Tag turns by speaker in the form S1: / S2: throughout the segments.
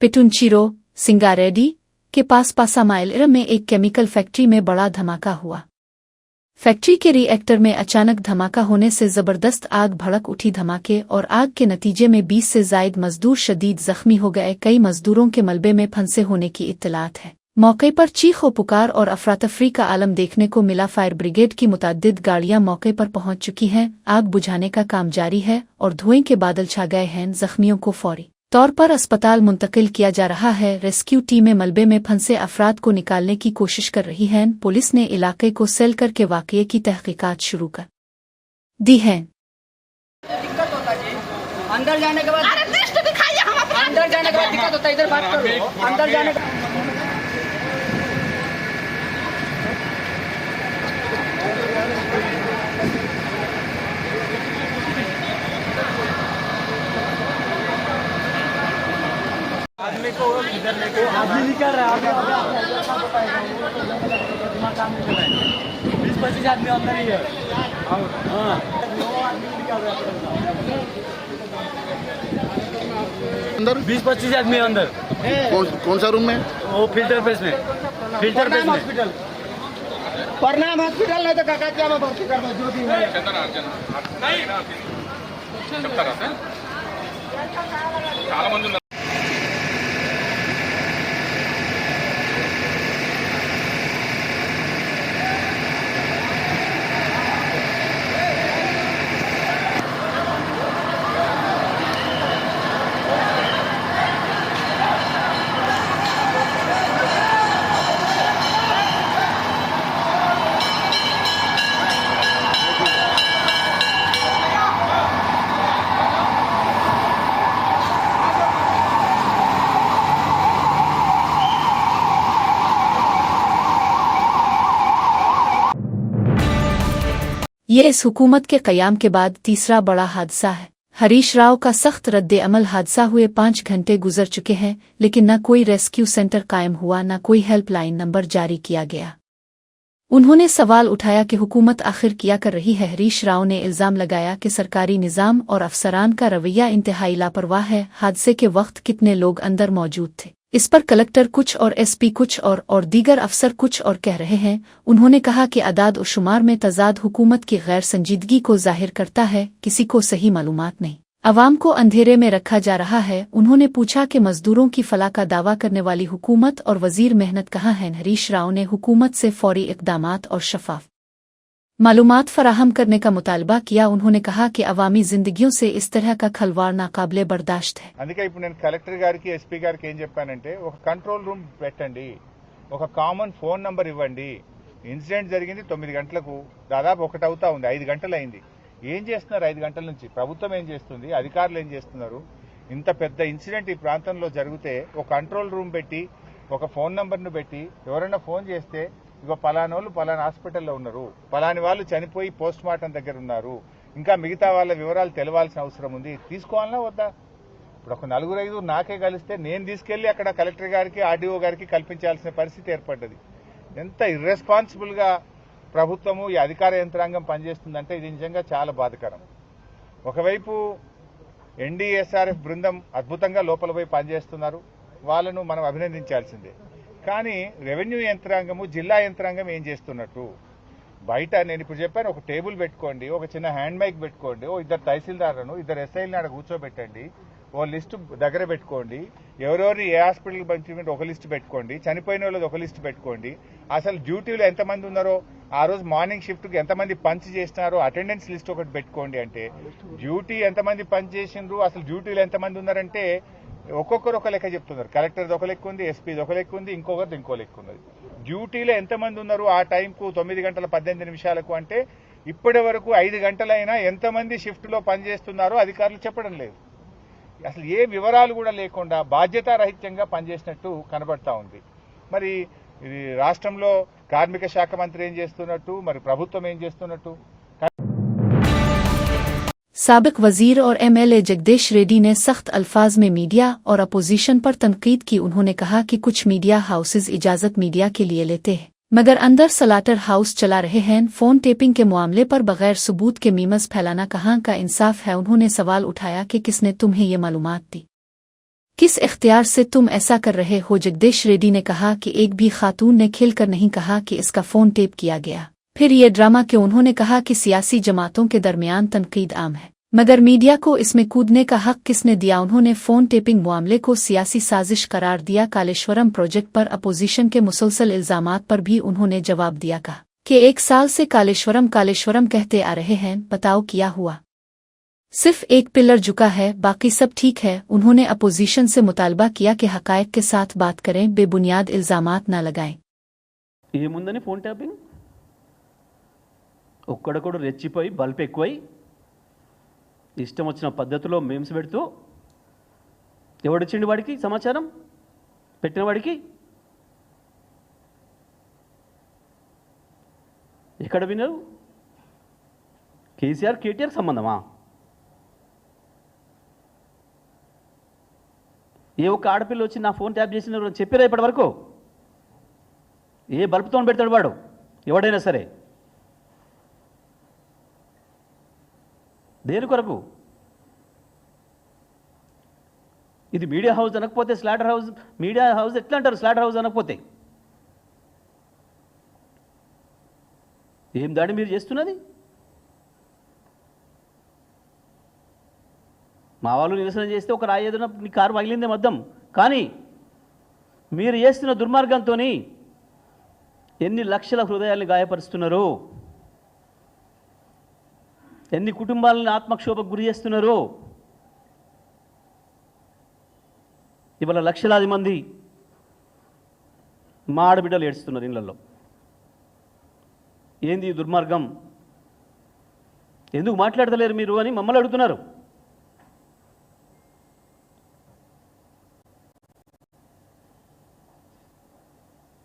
S1: पिटुनचिरो, सिंगारेड्डी के पास पासामाइल में एक केमिकल फैक्ट्री में बड़ा धमाका हुआ। फैक्ट्री के रिएक्टर में अचानक धमाका होने से जबरदस्त आग भड़क उठी। धमाके और आग के नतीजे में 20 से जायद मजदूर शदीद जख्मी हो गए। कई मजदूरों के मलबे में फंसे होने की इत्तलात है। मौके पर चीखो पुकार और अफरातफरी का आलम देखने को मिला। फायर ब्रिगेड की मुतअद्दिद गाड़ियां मौके पर पहुंच चुकी हैं। आग बुझाने का काम जारी है और धुएं के बादल छा गए हैं। जख्मियों को फौरी तौर पर अस्पताल मुंतकिल किया जा रहा है। रेस्क्यू टीमें मलबे में फंसे अफराद को निकालने की कोशिश कर रही हैं। पुलिस ने इलाके को सील करके वाक़ये की तहकीकात शुरू कर दी है।
S2: अंदर जाने के बाद अंदर जाने के बाद दिक्कत होता है। इधर बात करो। अंदर जाने के आदमी को इधर लेके आदमी निकल रहा है। 20-25 आदमी अंदर ही है।
S3: अंदर
S2: 20-25 आदमी अंदर।
S3: कौन सा रूम में?
S2: वो फिल्टर प्रेस में। फिल्टर प्रेस में
S4: हॉस्पिटल प्रणाम हॉस्पिटल नहीं तो काका क्या मैं भर्ती कर दूं जो भी है।
S3: చాలా మంది ఉన్నారు।
S1: ये इस हुकूमत के क़याम के बाद तीसरा बड़ा हादसा है। हरीश राव का सख्त रद्द अमल। हादसा हुए 5 घंटे गुजर चुके हैं लेकिन न कोई रेस्क्यू सेंटर कायम हुआ, न कोई हेल्पलाइन नंबर जारी किया गया। उन्होंने सवाल उठाया कि हुकूमत आखिर क्या कर रही है। हरीश राव ने इल्ज़ाम लगाया कि सरकारी निज़ाम और अफसरान का रवैया इंतहाई लापरवाह है। हादसे के वक्त कितने लोग अंदर मौजूद थे, इस पर कलेक्टर कुछ और एसपी कुछ और दीगर अफसर कुछ और कह रहे हैं। उन्होंने कहा कि अदाद और शुमार में तजाद हुकूमत की गैर संजीदगी को जाहिर करता है। किसी को सही मालूमात नहीं, अवाम को अंधेरे में रखा जा रहा है। उन्होंने पूछा कि मजदूरों की फलाह का दावा करने वाली हुकूमत और वजीर मेहनत कहाँ हैं। हरीश राव ने हुकूमत से फौरी इक़दामात और शफाफ मालूमात फराहम करने का मुतालबा किया। उन्होंने कहा कि अवामी जिंदगियों से इस तरह का खलवाड़ नाकाबिले बर्दाश्त है।
S5: అందుకే ఇప్పుడు నేను కలెక్టర్ గారికి ఎస్పీ గారికి ఏం చెప్పానంటే ఒక కంట్రోల్ రూమ్ పెట్టండి, ఒక కామన్ ఫోన్ నంబర్ ఇవ్వండి. ఇన్సిడెంట్ జరిగింది 9 గంటలకు, దాదాపు 1 అవుతా ఉంది, 5 గంటలు అయింది. ఏం చేస్తున్నారు 5 గంటల నుంచి? ప్రభుత్వం ఏం చేస్తుంది? అధికారులు ఏం చేస్తున్నారు? ఇంత పెద్ద ఇన్సిడెంట్ ఈ ప్రాంతంలో జరిగితే ఒక కంట్రోల్ రూమ్ పెట్టి ఒక ఫోన్ నంబర్ను పెట్టి ఎవరైనా ఫోన్ చేస్తే ఇగో పలానోళ్ళు పలానా హాస్పిటల్లో ఉన్నారు, పలాని వాళ్ళు చనిపోయి పోస్ట్ మార్టం దగ్గర ఉన్నారు, ఇంకా మిగతా వాళ్ళ వివరాలు తెలవాల్సిన అవసరం ఉంది, తీసుకోవాలన్నా వద్దా? ఇప్పుడు ఒక 4-5 నాకే కలిస్తే నేను తీసుకెళ్లి అక్కడ కలెక్టర్ గారికి ఆర్డీఓ గారికి కల్పించాల్సిన పరిస్థితి ఏర్పడ్డది. ఎంత ఇర్రెస్పాన్సిబుల్ గా ప్రభుత్వము ఈ అధికార యంత్రాంగం పనిచేస్తుందంటే ఇది నిజంగా చాలా బాధాకరం. ఒకవైపు ఎన్డీఎస్ఆర్ఎఫ్ బృందం అద్భుతంగా లోపల పోయి పనిచేస్తున్నారు, వాళ్ళను మనం అభినందించాల్సిందే. కానీ రెవెన్యూ యంత్రాంగము జిల్లా యంత్రాంగం ఏం చేస్తున్నట్టు? బయట నేను ఇప్పుడు చెప్పాను, ఒక టేబుల్ పెట్టుకోండి, ఒక చిన్న హ్యాండ్ మైక్ పెట్టుకోండి, ఓ 2 తహసీల్దార్లను 2 ఎస్ఐలను ఆడ కూర్చోబెట్టండి, ఓ లిస్టు దగ్గర పెట్టుకోండి, ఎవరెవరిని ఏ హాస్పిటల్కి పంపించమంటే ఒక లిస్టు పెట్టుకోండి, చనిపోయిన వాళ్ళది ఒక లిస్టు పెట్టుకోండి, అసలు డ్యూటీలో ఎంతమంది ఉన్నారో ఆ రోజు మార్నింగ్ షిఫ్ట్కి ఎంతమంది పంచ్ చేసినారో అటెండెన్స్ లిస్ట్ ఒకటి పెట్టుకోండి. అంటే డ్యూటీ ఎంతమంది పంచ్ చేసిండ్రు, అసలు డ్యూటీలో ఎంతమంది ఉన్నారంటే ఒక్కొక్కరు ఒక లెక్క చెప్తున్నారు. కలెక్టర్ది ఒక లెక్క ఉంది, ఎస్పీది ఒక లెక్క ఉంది, ఇంకొకరిది ఇంకో లెక్క ఉన్నది. డ్యూటీలో ఎంతమంది ఉన్నారు ఆ టైంకు 9 గంటల 18 నిమిషాలకు అంటే ఇప్పటి వరకు 5 గంటలైనా ఎంతమంది షిఫ్ట్లో పనిచేస్తున్నారో అధికారులు చెప్పడం లేదు. అసలు ఏ వివరాలు కూడా లేకుండా బాధ్యతారహిత్యంగా పనిచేసినట్టు కనబడతా ఉంది. మరి ఇది రాష్ట్రంలో కార్మిక శాఖ మంత్రి ఏం చేస్తున్నట్టు, మరి ప్రభుత్వం ఏం చేస్తున్నట్టు?
S1: साबिक वजीर और एमएलए जगदीश रेड्डी ने सख्त अल्फाज में मीडिया और अपोजिशन पर तनकीद की। उन्होंने कहा कि कुछ मीडिया हाउसेज इजाज़त मीडिया के लिए लेते हैं मगर अंदर सलाटर हाउस चला रहे हैं। फोन टेपिंग के मामले पर बगैर सबूत के मीमस फैलाना कहाँ का इंसाफ है। उन्होंने सवाल उठाया कि किसने तुम्हें ये मालूमात दी। किस इख्तियार से तुम ऐसा कर रहे हो? जगदीश रेड्डी ने कहा कि एक भी खातून ने खिलकर नहीं कहा कि इसका फोन टेप किया गया। फिर ये ड्रामा कि उन्होंने कहा कि सियासी जमातों के दरमियान तनकीद आम है, मगर मीडिया को इसमें कूदने का हक किसने दिया? उन्होंने फोन टेपिंग मामले को सियासी साजिश करार दिया। कालेश्वरम प्रोजेक्ट पर अपोजिशन के मुसलसल इल्जामात पर भी उन्होंने जवाब दिया, कहा कि 1 साल से कालेश्वरम कालेश्वरम कहते आ रहे हैं, बताओ क्या हुआ? सिर्फ एक पिलर झुका है, बाकी सब ठीक है। उन्होंने अपोजिशन से मुतालबा किया कि हकायक के साथ बात करें, बेबुनियाद इल्जामात न लगाएं।
S6: ఏముందని ఫోన్ ట్యాపింగ్? ఒక్కడొకడు రెచ్చిపోయి బల్బ్ ఎక్కువై ఇష్టం వచ్చిన పద్ధతిలో మేమ్స్ పెడుతూ ఎవడిచ్చిండి వాడికి సమాచారం పెట్టిన వాడికి? ఎక్కడ విన్నారు? కేసీఆర్ కేటీఆర్ సంబంధమా? ఏ ఒక్క ఆడపిల్ల వచ్చి నా ఫోన్ ట్యాప్ చేసిన చెప్పారా ఇప్పటి వరకు? ఏ బల్బుతో పెడతాడు వాడు ఎవడైనా సరే? దేని కొరకు? ఇది మీడియా హౌస్ అనకపోతే స్లాటర్ హౌస్, మీడియా హౌస్ ఎట్లా అంటారు స్లాటర్ హౌస్ అనకపోతే? ఏం దాడి మీరు చేస్తున్నది? మా వాళ్ళు నిరసన చేస్తే ఒక రాయి ఏదైనా నీ కారు పగిలిందే మద్దం, కానీ మీరు చేస్తున్న దుర్మార్గంతో ఎన్ని లక్షల హృదయాల్ని గాయపరుస్తున్నారు, ఎన్ని కుటుంబాలను ఆత్మక్షోభకు గురి చేస్తున్నారు. ఇవాళ లక్షలాది మంది మా ఆడబిడ్డలు ఏడుస్తున్నారు ఇళ్లలో. ఏంది ఈ దుర్మార్గం? ఎందుకు మాట్లాడతలేరు మీరు అని మమ్మల్ని అడుగుతున్నారు.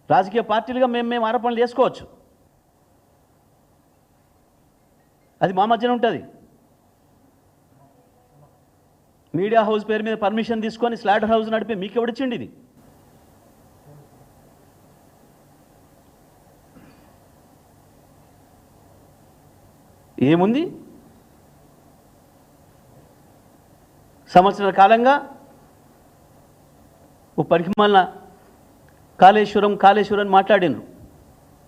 S6: రాజకీయ పార్టీలుగా మేము ఆరోపణలు చేసుకోవచ్చు, అది మా మధ్యన ఉంటుంది. మీడియా హౌస్ పేరు మీద పర్మిషన్ తీసుకొని స్లాటర్ హౌస్ నడిపే మీకు ఎవడిచ్చిండి? ఇది ఏముంది? సంవత్సరాల కాలంగా ఓ పరిమాణ కాళేశ్వరం కాళేశ్వరం మాట్లాడినరు.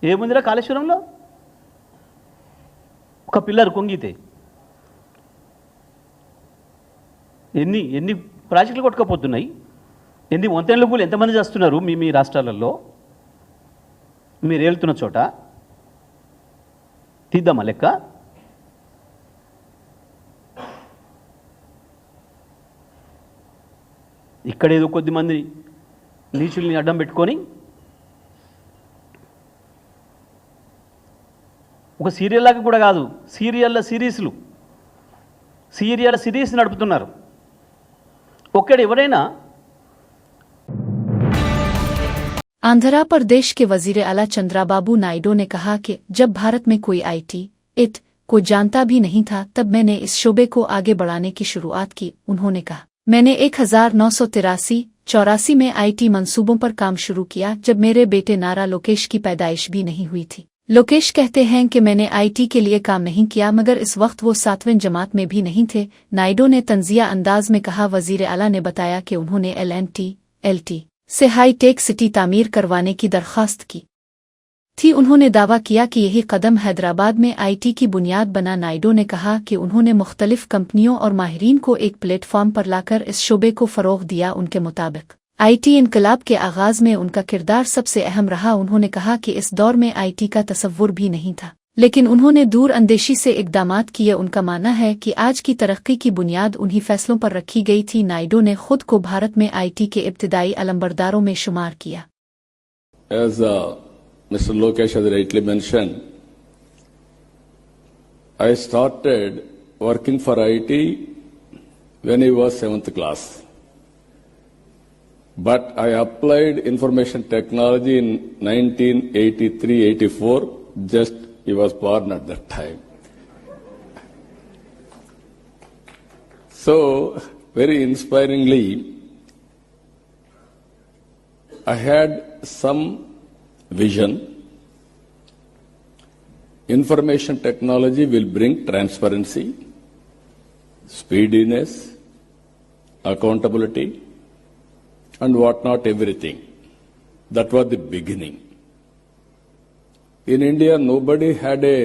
S6: ఏముందిరా కాళేశ్వరంలో? ఒక పిల్లర్ కొంగితే ఎన్ని ప్రాజెక్టులు కొట్టుకపోతున్నాయి, ఎన్ని వంతెనల పూలు ఎంతమంది చేస్తున్నారు మీ రాష్ట్రాలలో? మీరు వెళ్తున్న చోట తీద్దామా లెక్క? ఇక్కడేదో కొద్దిమంది నీచుల్ని అడ్డం పెట్టుకొని ఒక సీరియల్ లాగా కూడా కాదు, సీరియల్ సిరీస్ నడుపుతున్నారు. ఒక్కడు ఎవరైనా
S1: आंध्र प्रदेश के वजीर आला चंद्राबाबू नायडू ने कहा कि जब भारत में कोई IT को जानता भी नहीं था, तब मैंने इस शोबे को आगे बढ़ाने की शुरुआत की। उन्होंने कहा, मैंने 1983-84 में IT मंसूबों पर काम शुरू किया, जब मेरे बेटे नारा लोकेश की पैदाइश भी नहीं हुई थी। लोकेश कहते हैं कि मैंने IT के लिए काम नहीं किया, मगर इस वक्त वो 7वीं जमात में भी नहीं थे। नायडू ने तंजिया अंदाज में कहा। वजीर आला ने बताया कि उन्होंने LNT से हाई टेक सिटी तामीर करवाने की दरख्वास्त की थी। उन्होंने दावा किया कि यही कदम हैदराबाद में IT की बुनियाद बना। नायडू ने कहा कि उन्होंने मुख्तलिफ कंपनियों और माहिरीन को एक प्लेटफॉर्म पर लाकर इस शोबे को फ़रोग़ दिया। उनके मुताबिक IT इनकलाब के आगाज़ में उनका किरदार सबसे अहम रहा। उन्होंने कहा कि इस दौर में IT का तसव्वुर भी नहीं था, लेकिन उन्होंने दूर अंदेशी से इक़दामात किए। उनका मानना है कि आज की तरक्की की बुनियाद उन्हीं फैसलों पर रखी गई थी। नायडू ने खुद को भारत में IT के इब्तिदाई अलंबरदारों में शुमार किया।
S7: As Mr. Lokesh has rightly mentioned, I started working for IT when I was 7th class. But I applied information technology in 1983-84, just he was born at that time. So, very inspiringly, I had some vision. Information technology will bring transparency, speediness, accountability, and what not everything. That was the beginning. In India, nobody had a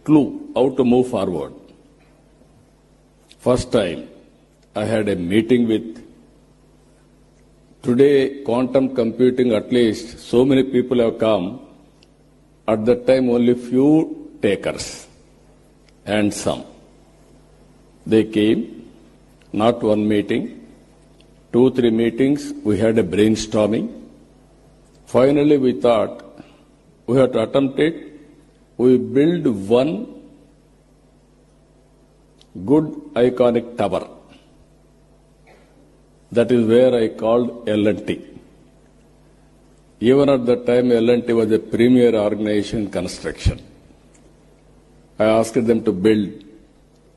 S7: clue how to move forward. First time, I had a meeting with, today quantum computing, at least so many people have come. At that time, only few takers and some. They came, not one meeting, 2-3 meetings, we had a brainstorming. Finally, we thought we have to attempt it. We build one good iconic tower. That is where I called L&T. Even at that time, L&T was a premier organization in construction. I asked them to build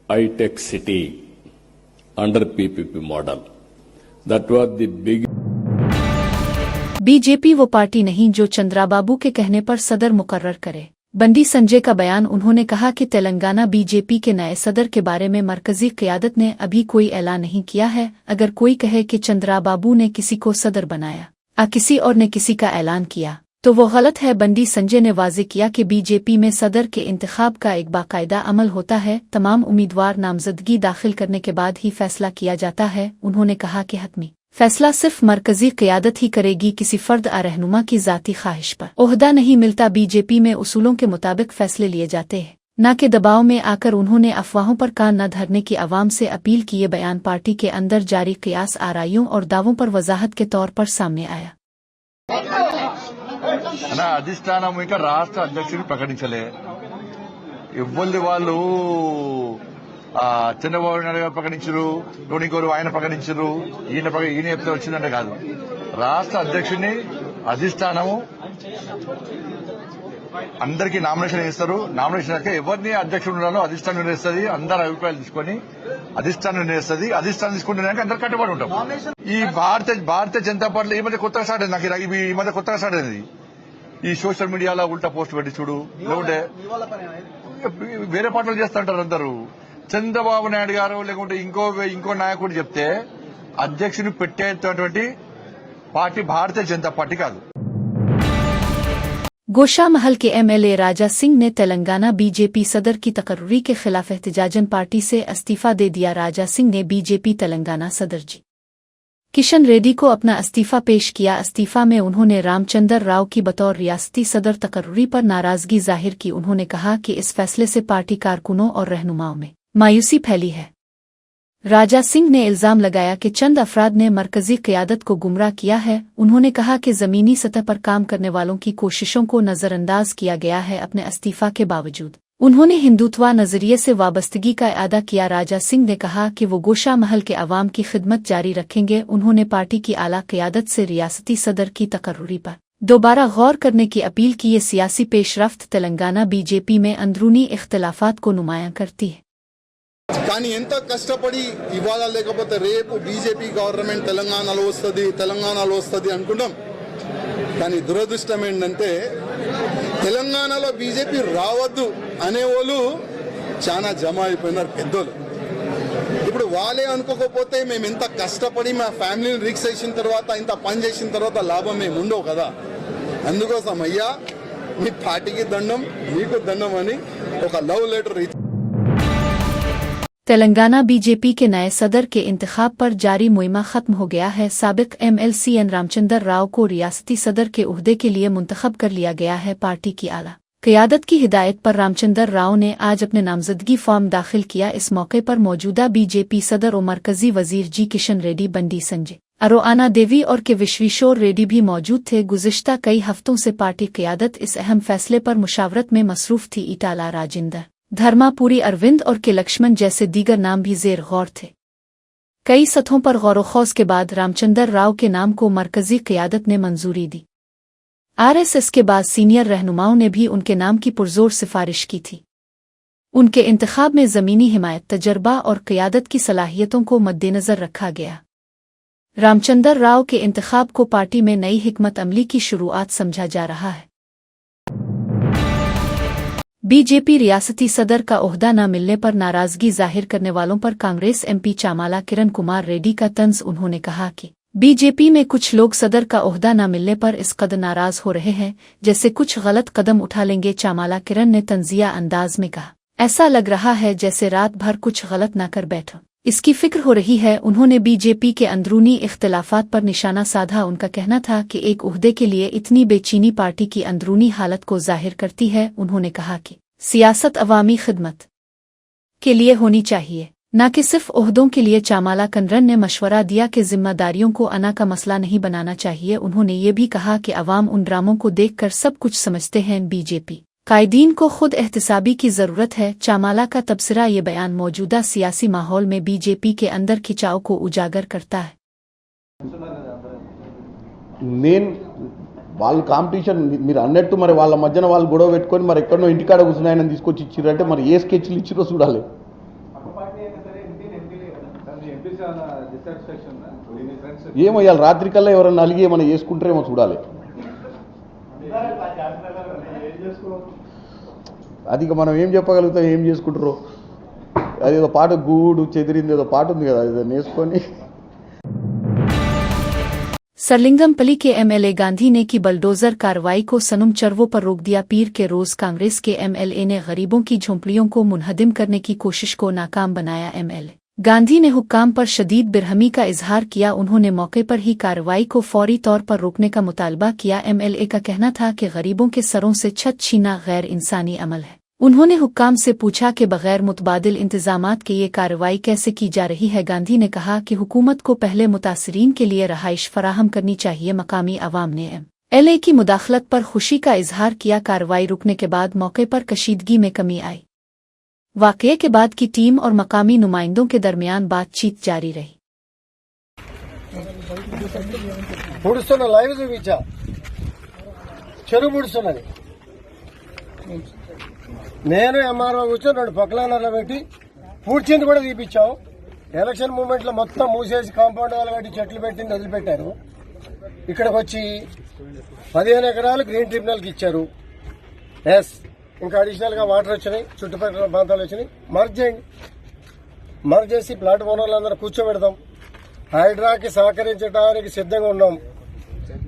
S7: high-tech city under PPP model. That was the big.
S1: BJP वो party नहीं जो चंद्राबाबू के कहने पर सदर मुकर्रर करे। बंडी संजय का बयान। उन्होंने कहा कि तेलंगाना बीजेपी के नए सदर के बारे में मरकजी क़यादत ने अभी कोई ऐलान नहीं किया है। अगर कोई कहे कि चंद्राबाबू ने किसी को सदर बनाया किसी और ने किसी का ऐलान किया तो वो गलत है। बंडी संजय ने वाज़ेह किया कि बीजेपी में सदर के इंतखाब का एक बाकायदा अमल होता है। तमाम उम्मीदवार नामजदगी दाखिल करने के बाद ही फैसला किया जाता है। उन्होंने कहा कि हतमी फैसला सिर्फ मरकजी क़यादत ही करेगी, किसी फर्द रहनुमा की ज़ाती ख्वाहिश पर ओहदा नहीं मिलता। बीजेपी में उसूलों के मुताबिक फैसले लिए जाते हैं, न कि दबाव में आकर। उन्होंने अफवाहों पर कान न धरने की आवाम से अपील की। ये बयान पार्टी के अंदर जारी क़ियास आराइयों और दावों पर वजाहत के तौर पर सामने आया।
S8: అధిష్టానం ఇంకా రాష్ట్ర అధ్యక్షుడిని ప్రకటించలే. ఇవ్వల్ది వాళ్ళు చంద్రబాబు నాయుడు గారు ప్రకటించరు, ఇంకోరు ఆయన ప్రకటించరు, ఈయన చెప్తే వచ్చిందంటే కాదు. రాష్ట్ర అధ్యక్షుడిని అధిష్టానము అందరికీ నామినేషన్ ఇస్తారు. నామినేషన్ అయితే ఎవరిని అధ్యక్షుడు ఉండాలో అధిష్టానం నిర్ణయిస్తుంది. అందరి అభిప్రాయాలు తీసుకొని అధిష్టానం నిర్ణయిస్తుంది. అధిష్టానం తీసుకుంటే అందరు కట్టుబడి ఉంటాం. ఈ భారతీయ జనతా పార్టీ ఈ మధ్య కొత్తగా స్టార్ట్ అయింది. నాకు ఈ మధ్య కొత్తగా స్టార్ట్ అయింది. ఈ సోషల్ మీడియాలో ఉల్టా పోస్ట్ పెట్టి చూడు, లేకుంటే వేరే పార్టీలు చేస్తుంటారు అందరూ. చంద్రబాబు నాయుడు గారు లేకుంటే ఇంకో నాయకుడు చెప్తే అధ్యక్షుని పెట్టేటటువంటి పార్టీ భారతీయ జనతా పార్టీ కాదు.
S1: गोशा महल के एमएलए राजा सिंह ने तेलंगाना बीजेपी सदर की तकर्री के खिलाफ एहतजाजन पार्टी से इस्तीफा दे दिया। राजा सिंह ने बीजेपी तेलंगाना सदर जी किशन रेड्डी को अपना इस्तीफा पेश किया। इस्तीफा में उन्होंने रामचंद्र राव की बतौर रियासती सदर तकर्री पर नाराजगी जाहिर की। उन्होंने कहा कि इस फैसले से पार्टी कारकुनों और रहनुमाओं में मायूसी फैली है। राजा सिंह ने इल्जाम लगाया कि चंद अफराद ने मरकजी क़यादत को गुमराह किया है। उन्होंने कहा कि ज़मीनी सतह पर काम करने वालों की कोशिशों को नज़रअंदाज किया गया है। अपने इस्तीफा के बावजूद उन्होंने हिंदुत्वा नज़रिए से वाबस्तगी का इरादा किया। राजा सिंह ने कहा कि वो गोशा महल के अवाम की खिदमत जारी रखेंगे। उन्होंने पार्टी की आला क़यादत से रियासती सदर की तकर्री पर दोबारा गौर करने की अपील की। ये सियासी पेशरफ्त तेलंगाना बीजेपी में अंदरूनी इख्तिलाफात को नुमायां करती है।
S3: కానీ ఎంత కష్టపడి ఇవాళ లేకపోతే రేపు బీజేపీ గవర్నమెంట్ తెలంగాణలో వస్తుంది అనుకుంటాం. కానీ దురదృష్టం ఏంటంటే తెలంగాణలో బీజేపీ రావద్దు అనేవాళ్ళు చాలా జమ అయిపోయినారు పెద్దోళ్ళు. ఇప్పుడు వాళ్ళే అనుకోకపోతే మేము ఎంత కష్టపడి మా ఫ్యామిలీని రిక్స్ చేసిన తర్వాత ఇంత పని చేసిన తర్వాత లాభం మేము ఉండవు కదా. అందుకోసం అయ్యా మీ పార్టీకి దండం, మీకు దండం అని ఒక లవ్ లెటర్.
S1: तेलंगाना बीजेपी के नए सदर के इंतखाब पर जारी मुहिमा खत्म हो गया है। साबिक एमएलसी एन रामचंद्र राव को रियासती सदर के ओहदे के लिए मुंतखब कर लिया गया है। पार्टी की आला क़यादत की हिदायत पर रामचंद्र राव ने आज अपने नामजदगी फॉर्म दाखिल किया। इस मौके पर मौजूदा बीजेपी सदर और मरकजी वजीर जी किशन रेड्डी, बंडी संजय, अरोआना देवी और के विश्वेश्वर रेड्डी भी मौजूद थे। गुज़िश्ता कई हफ्तों से पार्टी क़यादत इस अहम फैसले पर मुशावरत में मसरूफ थी। इटाला राजेंद्र, धर्मापुरी अरविंद और के लक्ष्मण जैसे दीगर नाम भी ज़ेर गौर थे। कई सतहों पर गौर-ओ-खौज के बाद रामचंद्र राव के नाम को मरकजी क़यादत ने मंजूरी दी। आरएसएस के बाद सीनियर रहनुमाओं ने भी उनके नाम की पुरजोर सिफारिश की थी। उनके इंतखाब में ज़मीनी हिमायत, तजर्बा और क़यादत की सलाहियतों को मद्देनज़र रखा गया। रामचंद्र राव के इंतखाब को पार्टी में नई हिकमत अमली की शुरुआत समझा जा रहा है। बीजेपी रियासती सदर का ओहदा न मिलने पर नाराजगी जाहिर करने वालों पर कांग्रेस एमपी चामाला किरण कुमार रेड्डी का तंज। उन्होंने कहा कि बीजेपी में कुछ लोग सदर का ओहदा न मिलने पर इस कदर नाराज हो रहे हैं जैसे कुछ गलत कदम उठा लेंगे। चामाला किरण ने तंजिया अंदाज में कहा, ऐसा लग रहा है जैसे रात भर कुछ गलत न कर बैठो, इसकी फिक्र हो रही है। उन्होंने बीजेपी के अंदरूनी इख्तिलाफात पर निशाना साधा। उनका कहना था कि एक ओहदे के लिए इतनी बेचैनी पार्टी की अंदरूनी हालत को जाहिर करती है। उन्होंने कहा कि सियासत अवामी खिदमत के लिए होनी चाहिए, न कि सिर्फ ओहदों के लिए। चामाला किरण ने मशवरा दिया कि जिम्मेदारियों को अना का मसला नहीं बनाना चाहिए। उन्होंने ये भी कहा कि अवाम उन ड्रामों को देखकर सब कुछ समझते हैं। बीजेपी कायदीन को खुद एहतसाबी की जरूरत है। चामाला का तबसरा ये बयान मौजूदा सियासी माहौल में बीजेपी के अंदर खिंचाव को उजागर करता है।
S9: మెయిన్ వాళ్ళు కాంపిటీషన్ మీరు అన్నట్టు మరి వాళ్ళ మధ్యన వాళ్ళు గొడవ పెట్టుకొని మరి ఎక్కడో ఇంటికాడ కూర్చుని ఆయన తీసుకొచ్చి ఇచ్చిరంటే మరి ఏ స్కెచ్లు ఇచ్చిరో చూడాలి. ఏమో ఇవాళ రాత్రి కల్లా ఎవరన్నా అలిగి ఏమైనా చేసుకుంటారేమో చూడాలి. అది ఇక మనం ఏం చెప్పగలుగుతాం, ఏం చేసుకుంటారో. అదేదో పాట గూడు చెదిరింది ఏదో పాట ఉంది కదా, అది నేర్చుకొని.
S1: सरलिंगमपल्ली के एमएलए गांधी ने की बलडोजर कार्रवाई को सनम चरवों पर रोक दिया। पीर के रोज कांग्रेस के एमएलए ने गरीबों की झोंपड़ियों को मुनहदिम करने की कोशिश को नाकाम बनाया। एमएलए गांधी ने हुक्काम पर शदीद बिरहमी का इजहार किया। उन्होंने मौके पर ही कार्रवाई को फौरी तौर पर रोकने का मुतालबा किया। एमएलए का कहना था कि गरीबों के सरों से छत छीना गैर इंसानी अमल है। उन्होंने हुक्काम से पूछा कि बगैर मुतबादिल इंतजामात के ये कार्रवाई कैसे की जा रही है। गांधी ने कहा कि हुकूमत को पहले मुतासरीन के लिए रहाइश फराहम करनी चाहिए। मकामी अवाम ने एमएलए की मुदाखलत पर खुशी का इजहार किया। कार्रवाई रुकने के बाद मौके पर कशीदगी में कमी आई। वाकये के बाद की टीम और मकामी नुमाइंदों के दरमियान बातचीत जारी रही।
S4: నేను ఎంఆర్ఓ కూర్చొని 2 పక్కలన్నర్లు పెట్టి పూడ్చింది కూడా తీపిచ్చాం. ఎలక్షన్ మూమెంట్ లో మొత్తం మూసేసి కాంపౌండ్ వాళ్ళు పెట్టి చెట్లు పెట్టింది వదిలిపెట్టారు. ఇక్కడికి వచ్చి 15 ఎకరాలు గ్రీన్ ట్రిబ్యునల్ కి ఇచ్చారు. ఎస్, ఇంకా అడిషనల్ గా వాటర్ వచ్చినాయి, చుట్టుపక్కల ప్రాంతాలు వచ్చినాయి. మర్జ్ చేసి ప్లాట్ ఓనర్లందరూ కూర్చోబెడదాం. హైడ్రాకి సహకరించడానికి సిద్ధంగా ఉన్నాం.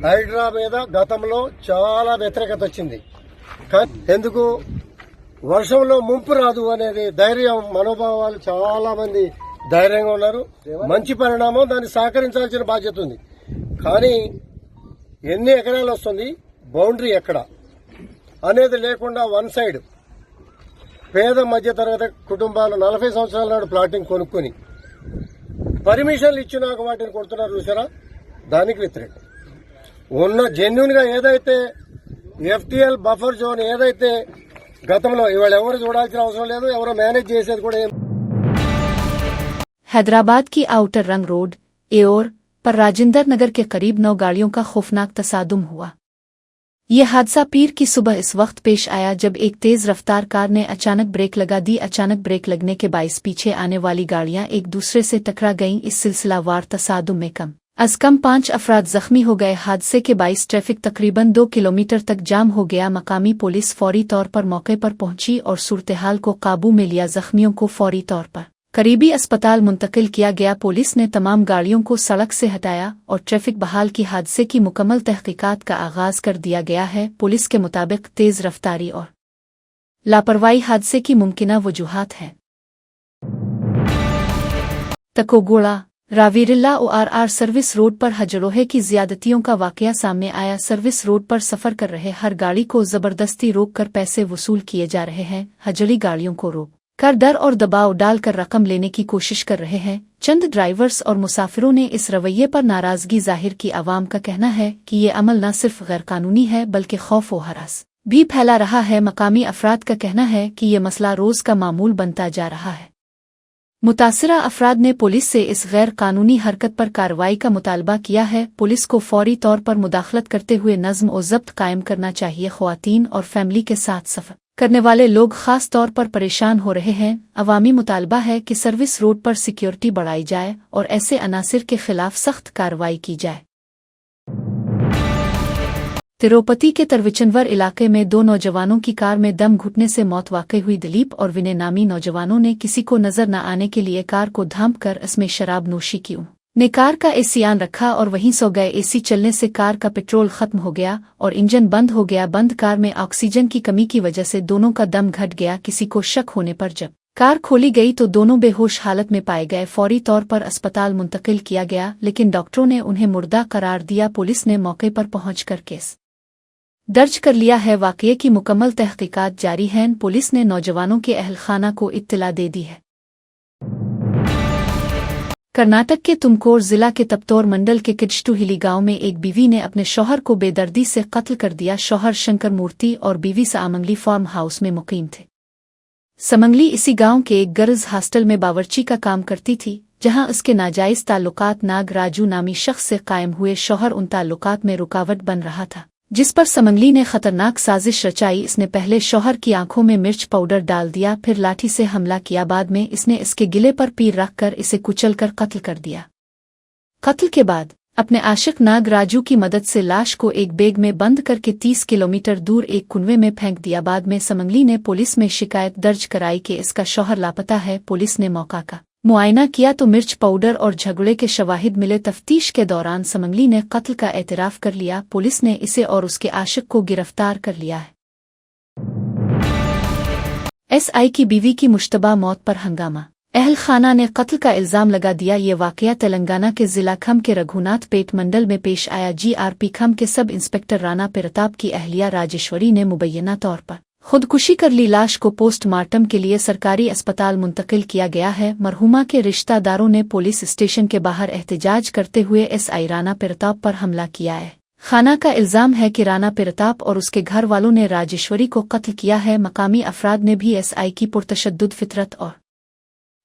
S4: హైడ్రా మీద గతంలో చాలా వ్యతిరేకత వచ్చింది. ఎందుకు? వర్షంలో ముంపు రాదు అనేది ధైర్యం, మనోభావాలు చాలా మంది ధైర్యంగా ఉన్నారు. మంచి పరిణామం, దాన్ని సహకరించాల్సిన బాధ్యత ఉంది. కానీ ఎన్ని ఎకరాలు వస్తుంది, బౌండరీ ఎక్కడ అనేది లేకుండా వన్ సైడ్ పేద మధ్యతరగతి కుటుంబాలు 40 సంవత్సరాల నాడు ప్లాటింగ్ కొనుక్కొని పర్మిషన్లు ఇచ్చినాక వాటిని కొడుతున్నారు చూసారా, దానికి వ్యతిరేకం. ఉన్న జెన్యూన్ గా ఏదైతే ఎఫ్టీఎల్ బఫర్ జోన్ ఏదైతే గతంలో, ఇవాళ ఎవరు చూడాల్సిన అవసరం లేదు, ఎవరో మేనేజ్ చేసేది కూడా.
S1: हैदराबाद की आउटर रंग रोड एओर पर राजेंद्र नगर के करीब 9 गाड़ियों का खौफनाक तसादुम हुआ। ये हादसा पीर की सुबह इस वक्त पेश आया जब एक तेज रफ्तार कार ने अचानक ब्रेक लगा दी। अचानक ब्रेक लगने के बाइस पीछे आने वाली गाड़ियां एक दूसरे से टकरा गईं। इस सिलसिलावार तसादुम में कम अज कम 5 अफराद जख्मी हो गए। हादसे के बाइस ट्रैफिक तकरीबन 2 किलोमीटर तक जाम हो गया। मकामी पुलिस फौरी तौर पर मौके पर पहुंची और सूरत-ए-हाल को काबू में लिया। जख्मियों को फौरी तौर पर करीबी अस्पताल मुंतकिल किया गया। पुलिस ने तमाम गाड़ियों को सड़क से हटाया और ट्रैफिक बहाल की। हादसे की मुकम्मल तहकीकात का आगाज कर दिया गया है। पुलिस के मुताबिक तेज रफ्तारी और लापरवाही हादसे की मुमकिना वजूहात हैं। तकोगोड़ा रावीरिल्ला ORR सर्विस रोड पर हजरोहे की ज्यादतियों का वाकया सामने आया। सर्विस रोड पर सफर कर रहे हर गाड़ी को जबरदस्ती रोककर पैसे वसूल किए जा रहे हैं। हजरी गाड़ियों को रोक कर डर और दबाव डालकर रकम लेने की कोशिश कर रहे हैं। चंद ड्राइवर्स और मुसाफिरों ने इस रवैये पर नाराजगी जाहिर की। आवाम का कहना है कि ये अमल न सिर्फ गैर कानूनी है बल्कि खौफ व हरास भी फैला रहा है। मकामी अफराद का कहना है कि ये मसला रोज का मामूल बनता जा रहा है। मुतासिरा अफराद ने पुलिस से इस गैर कानूनी हरकत पर कार्रवाई का मुतालबा किया है। पुलिस को फौरी तौर पर मुदाखलत करते हुए नज्म और ज़ब्त कायम करना चाहिए। ख्वातीन और फैमिली के साथ सफर करने वाले लोग खास तौर पर परेशान हो रहे हैं। अवामी मुतालबा है कि सर्विस रोड पर सिक्योरिटी बढ़ाई जाए और ऐसे अनासिर के खिलाफ सख्त कार्रवाई की जाए। तिरुपति के तरविचनवर इलाके में 2 नौजवानों की कार में दम घुटने से मौत वाक़ई हुई। दिलीप और विनय नामी नौजवानों ने किसी को नजर न आने के लिए कार को धांप कर इसमें शराब नोशी की। ने कार का एसी ऑन रखा और वहीं सो गए। एसी चलने से कार का पेट्रोल खत्म हो गया और इंजन बंद हो गया। बंद कार में ऑक्सीजन की कमी की वजह से दोनों का दम घट गया। किसी को शक होने पर जब कार खोली गई तो दोनों बेहोश हालत में पाए गए। फौरी तौर पर अस्पताल मुंतकिल किया गया, लेकिन डॉक्टरों ने उन्हें मुर्दा करार दिया। पुलिस ने मौके पर पहुंचकर केस दर्ज कर लिया है। वाकये की मुकम्मल तहकीकात जारी हैं। पुलिस ने नौजवानों के अहलखाना को इत्तला दे दी है। कर्नाटक के तुमकोर जिला के तपतोर मंडल के किडस्टू हिली गांव में एक बीवी ने अपने शौहर को बेदर्दी से कत्ल कर दिया। शौहर शंकर मूर्ति और बीवी सामंगली फार्म हाउस में मुकीम थे। समंगली इसी गांव के एक गर्ल्स हॉस्टल में बावर्ची का काम करती थी, जहां उसके नाजायज ताल्लुकात नाग राजू नामी शख्स से कायम हुए। शौहर उन ताल्लुकात में रुकावट बन रहा था, जिस पर समंगली ने खतरनाक साजिश रचाई। इसने पहले शौहर की आंखों में मिर्च पाउडर डाल दिया, फिर लाठी से हमला किया। बाद में इसने इसके गिले पर पीर रखकर इसे कुचलकर कत्ल कर दिया। कत्ल के बाद अपने आशिक नाग राजू की मदद से लाश को एक बैग में बंद करके 30 किलोमीटर दूर एक कुएं में फेंक दिया। बाद में समंगली ने पुलिस में शिकायत दर्ज कराई कि इसका शौहर लापता है। पुलिस ने मौका का मुआयना किया तो मिर्च पाउडर और झगड़े के शवाहिद मिले। तफ्तीश के दौरान समंगली ने कत्ल का एतराफ कर लिया। पुलिस ने इसे और उसके आशिक को गिरफ्तार कर लिया है। एसआई की बीवी की मुश्तबा मौत पर हंगामा। अहल खाना ने कत्ल का इल्जाम लगा दिया। ये वाकया तेलंगाना के जिला खम के रघुनाथ पेट मंडल में पेश आया। जीआरपी खम के सब इंस्पेक्टर राणा प्रताप की अहलिया राजेश्वरी ने मुबैना तौर पर खुदकुशी कर ली। लाश को पोस्टमार्टम के लिए सरकारी अस्पताल मुंतकिल किया गया है। मरहुमा के रिश्तेदारों ने पुलिस स्टेशन के बाहर एहतजाज करते हुए एसआई राणा प्रताप पर हमला किया है। खाना का इल्जाम है कि राणा प्रताप और उसके घर वालों ने राजेश्वरी को कत्ल किया है। मकामी अफराद ने भी एसआई की पुरतशद्दुद फितरत और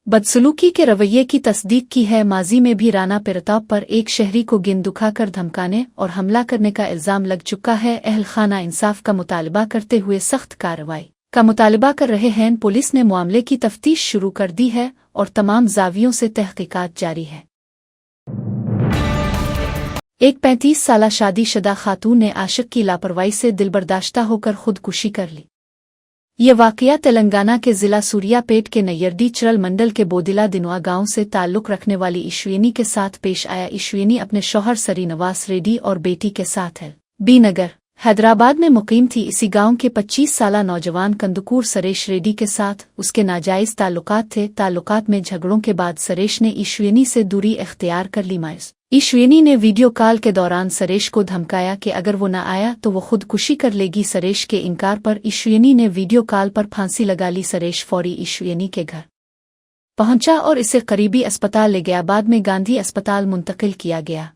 S1: बदसलूकी के रवैये की तस्दीक की है। माजी में भी राणा प्रताप पर एक शहरी को गिन दुखाकर धमकाने और हमला करने का इल्जाम लग चुका है। अहल खाना इंसाफ का मुतालबा करते हुए सख्त कार्रवाई का मुतालबा कर रहे हैं। पुलिस ने मामले की तफ्तीश शुरू कर दी है और तमाम जावियों से तहकीकात जारी है। एक 35 साला शादीशुदा खातून ने आशिक की लापरवाही से दिलबर्दाश्ता होकर खुदकुशी कर ली। ये वाकया तेलंगाना के जिला सूर्यापेट के नैयरडी चरल मंडल के बोदिला दिनवा गांव से ताल्लुक रखने वाली ईश्वेनी के साथ पेश आया। ईश्वेनी अपने शौहर सरी नवास रेड्डी और बेटी के साथ है बी नगर हैदराबाद में मुकीम थी। इसी गांव के 25 साला नौजवान कंदुकूर सरेश रेड्डी के साथ उसके नाजायज ताल्लुकात थे। ताल्लुकात में झगड़ों के बाद सरेश ने ईश्वेनी से दूरी इख्तियार कर ली। मायूस ईश्वेनी ने वीडियो कॉल के दौरान सरेश को धमकाया कि अगर वो न आया तो वो खुदकुशी कर लेगी। सरेश के इनकार पर ईश्वेनी ने वीडियो कॉल पर फांसी लगा ली। सरेश फौरी ईश्वेनी के घर पहुंचा और इसे करीबी अस्पताल ले गया। बाद में गांधी अस्पताल मुंतकिल किया गया।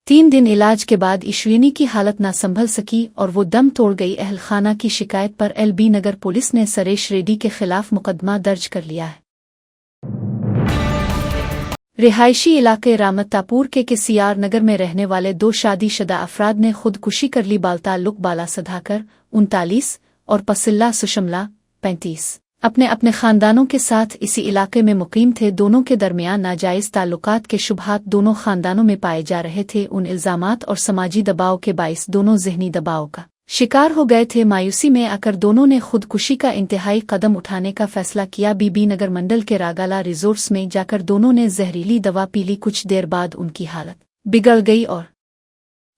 S1: 3 दिन इलाज के बाद ईश्वेनी की हालत ना संभल सकी और वो दम तोड़ गई। अहल खाना की शिकायत पर एलबी नगर पुलिस ने सरेश रेड्डी के खिलाफ मुकदमा दर्ज कर लिया है। रिहायशी इलाके रामतापुर के सीआर नगर में रहने वाले 2 शादीशुदा अफराद ने खुदकुशी कर ली। बालताल्लुक बाला सदाकर 39 और पसिल्ला सुषमला 35 अपने अपने खानदानों के साथ इसी इलाके में मुकीम थे। दोनों के दरमियान नाजायज ताल्लुकात के शुबहात दोनों खानदानों में पाए जा रहे थे। उन इल्जामात और समाजी दबाव के बाइस दोनों ज़हनी दबाव का शिकार हो गए थे। मायूसी में आकर दोनों ने खुदकुशी का इंतहाई कदम उठाने का फैसला किया। बीबी नगर मंडल के रागाला रिजोर्ट्स में जाकर दोनों ने जहरीली दवा पी ली। कुछ देर बाद उनकी हालत बिगड़ गई और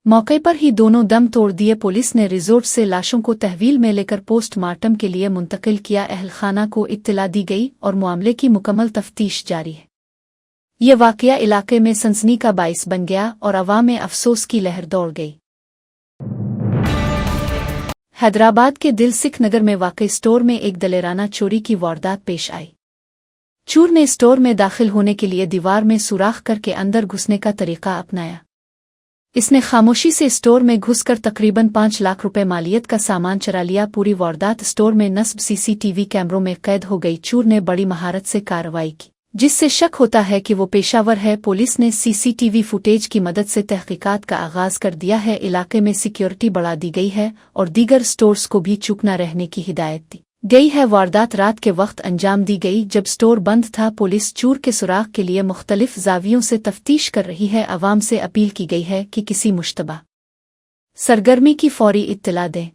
S1: मौके पर ही दोनों दम तोड़ दिए। पुलिस ने रिजोर्ट से लाशों को तहवील में लेकर पोस्टमार्टम के लिए मुंतकिल किया। अहल खाना को इत्तला दी गई और मामले की मुकम्मल तफ्तीश जारी है। ये वाकया इलाके में सनसनी का बाइस बन गया और अवाम में अफसोस की लहर दौड़ गई। हैदराबाद के दिल सिख नगर में वाक़ई स्टोर में एक दलेराना चोरी की वारदात पेश आई। चोर ने स्टोर में दाखिल होने के लिए दीवार में सुराख करके अंदर घुसने का तरीका अपनाया। इसने खामोशी से स्टोर में घुसकर तकरीबन 5 लाख रुपए मालियत का सामान चुरा लिया। पूरी वारदात स्टोर में नस्ब सीसीटीवी कैमरों में कैद हो गई। चोर ने बड़ी महारत से कार्रवाई की, जिससे शक होता है कि वो पेशावर है। पुलिस ने सीसीटीवी फुटेज की मदद से तहकीकात का आगाज कर दिया है। इलाके में सिक्योरिटी बढ़ा दी गई है और दीगर स्टोर्स को भी चुप न रहने की हिदायत दी गई है। वारदात रात के वक्त अंजाम दी गई जब स्टोर बंद था। पुलिस चोर के सुराग के लिए मुख्तलिफ जावियों से तफ्तीश कर रही है। अवाम से अपील की गई है कि किसी मुश्तबा सरगर्मी की फौरी इत्तला दें।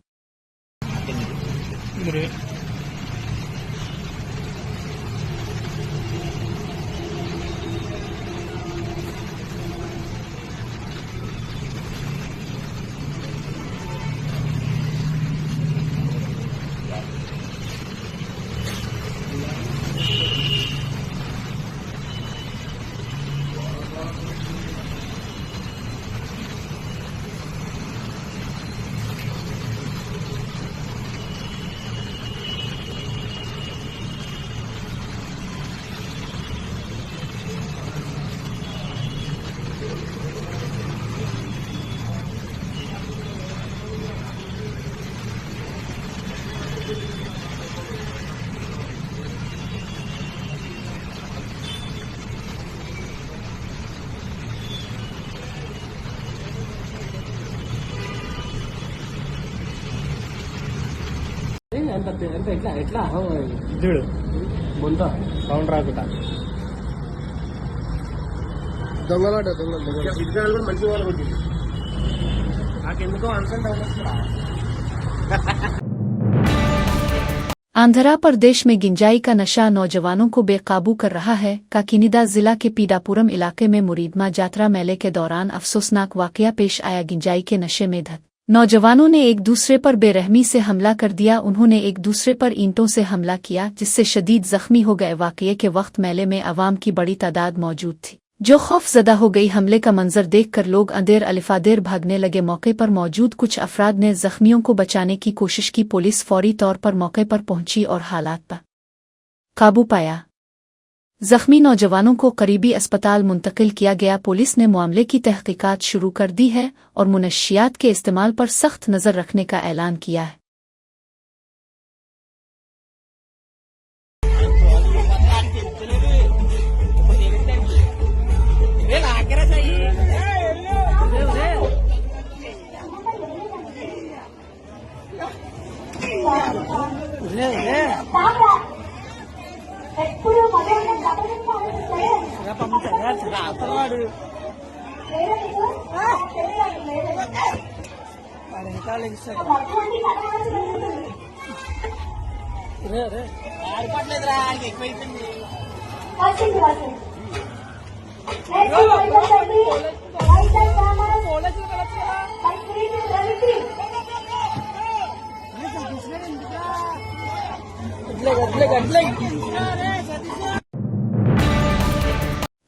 S2: ఎట్లా చూడు ముంత సౌండ్ రాకుండా దొంగలాట దొంగలు కూడా మంచి వాళ్ళు కొట్టింది నాకెందుకో అన్సెంట్ అవుతుందా
S1: आंध्र प्रदेश में गिंजाई का नशा नौजवानों को बेकाबू कर रहा है। काकीनिदा जिला के पीडापुरम इलाके में मुरीदमा जात्रा मेले के दौरान अफसोसनाक वाकया पेश आया। गिंजाई के नशे में धत नौजवानों ने एक दूसरे पर बेरहमी से हमला कर दिया। उन्होंने एक दूसरे पर ईंटों से हमला किया, जिससे शदीद जख्मी हो गए। वाकये के वक्त मेले में अवाम की बड़ी तादाद मौजूद थी, जो खौफजदा हो गई। हमले का मंजर देखकर लोग अंधेर अलिफादेर भागने लगे। मौके पर मौजूद कुछ अफराद ने जख्मियों को बचाने की कोशिश की। पुलिस फौरी तौर पर मौके पर पहुंची और हालात पर काबू पाया। जख्मी नौजवानों को करीबी अस्पताल मुंतकिल किया गया। पुलिस ने मामले की तहकीकात शुरू कर दी है और मुनशियात के इस्तेमाल पर सख्त नजर रखने का ऐलान किया है।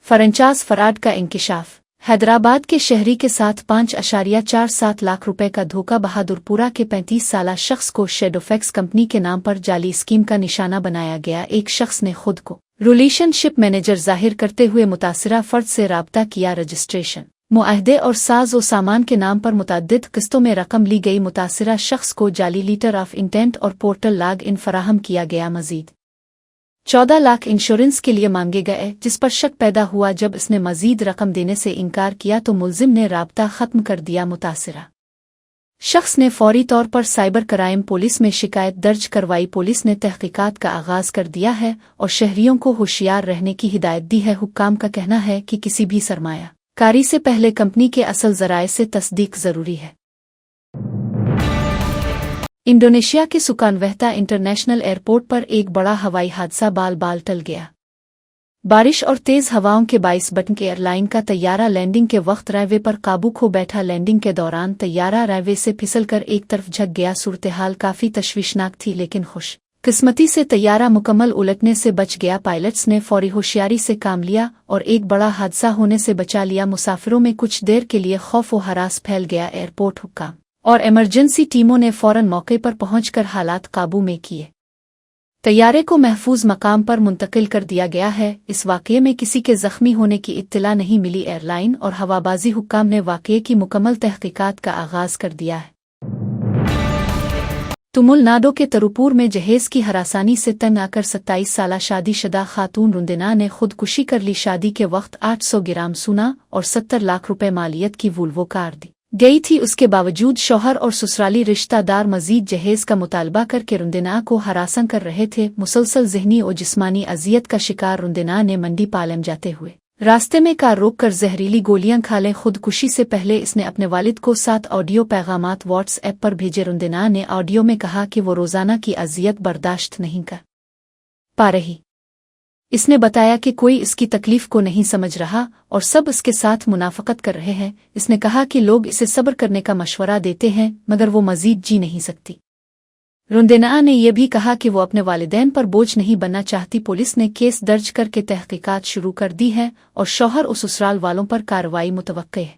S1: फ्रेंचाइज फ्रॉड का इंकिशाफ। हैदराबाद के शहरी के साथ 5.47 लाख रुपए का धोखा। बहादुरपुरा के 35 साला शख्स को शेडोफेक्स कंपनी के नाम पर जाली स्कीम का निशाना बनाया गया। एक शख्स ने खुद को रिलेशनशिप मैनेजर जाहिर करते हुए मुतासिरा फर्द से राब्ता किया। रजिस्ट्रेशन, मुआहदे और साज व सामान के नाम पर मुतअद्दिद किस्तों में रकम ली गई। मुतासिरा शख्स को जाली लीटर ऑफ इंटेंट और पोर्टल लॉग इन फराहम किया गया। मजीद 14 लाख इंश्योरेंस के लिए मांगे गए, जिस पर शक पैदा हुआ। जब इसने मजीद रकम देने से इनकार किया तो मुलजिम ने राब्ता खत्म कर दिया। मुतासिरा शख्स ने फौरी तौर पर साइबर क्राइम पुलिस में शिकायत दर्ज करवाई। पुलिस ने तहकीकात का आगाज कर दिया है और शहरियों को होशियार रहने की हिदायत दी है। हुक्काम का कहना है कि किसी भी सरमाया कारी से पहले कंपनी के असल जराए से तस्दीक जरूरी है। इंडोनेशिया के सुकानवेहता इंटरनेशनल एयरपोर्ट पर एक बड़ा हवाई हादसा बाल बाल टल गया। बारिश और तेज हवाओं के बाइस बटन एयरलाइन का तैयारा लैंडिंग के वक्त रनवे पर काबू खो बैठा। लैंडिंग के दौरान तैयारा रनवे से फिसलकर एक तरफ झुक गया। सूरत-ए-हाल काफी तशवीशनाक थी, लेकिन खुश किस्मती से तैयारा मुकम्मल उलटने से बच गया। पायलट्स ने फौरी होशियारी से काम लिया और एक बड़ा हादसा होने से बचा लिया। मुसाफिरों में कुछ देर के लिए खौफ व हरास फैल गया। एयरपोर्ट हुक्काम और इमरजेंसी टीमों ने फौरन मौके पर पहुंचकर हालात काबू में किए। तैयारे को महफूज मकाम पर मुंतकिल कर दिया गया है। इस वाकये में किसी के जख्मी होने की इत्तला नहीं मिली। एयरलाइन और हवाबाजी हुक्काम ने वाकये की मुकम्मल तहकीकात का आगाज कर दिया है। तमिलनाडु के तिरुपुर में जहेज की हरासानी से तंग आकर 27 साला शादीशुदा खातून रुंदेना ने खुदकुशी कर ली। शादी के वक्त 800 ग्राम सोना और 70 लाख रुपए मालियत की वोल्वो कार दी गई थी। उसके बावजूद शौहर और ससुराली रिश्तेदार मजीद जहेज का मुतालबा करके रुंदेना को हरासा कर रहे थे। मुसलसल जहनी और जिस्मानी अजियत का शिकार रुंदेना ने मंडी पालम जाते हुए रास्ते में कार रोककर जहरीली गोलियां खा लें। खुदकुशी से पहले इसने अपने वालिद को 7 ऑडियो पैगामात व्हाट्सएप पर भेजे। रुंदेना ने ऑडियो में कहा कि वो रोजाना की अजियत बर्दाश्त नहीं कर पा रही। इसने बताया कि कोई इसकी तकलीफ को नहीं समझ रहा और सब इसके साथ मुनाफकत कर रहे हैं। इसने कहा कि लोग इसे सब्र करने का मशवरा देते हैं, मगर वो मजीद जी नहीं सकती। रुंदेना ने यह भी कहा कि वो अपने वालिदैन पर बोझ नहीं बनना चाहती। पुलिस ने केस दर्ज करके तहकीकात शुरू कर दी है और शौहर और ससुराल वालों पर कार्रवाई मुतवक्के है।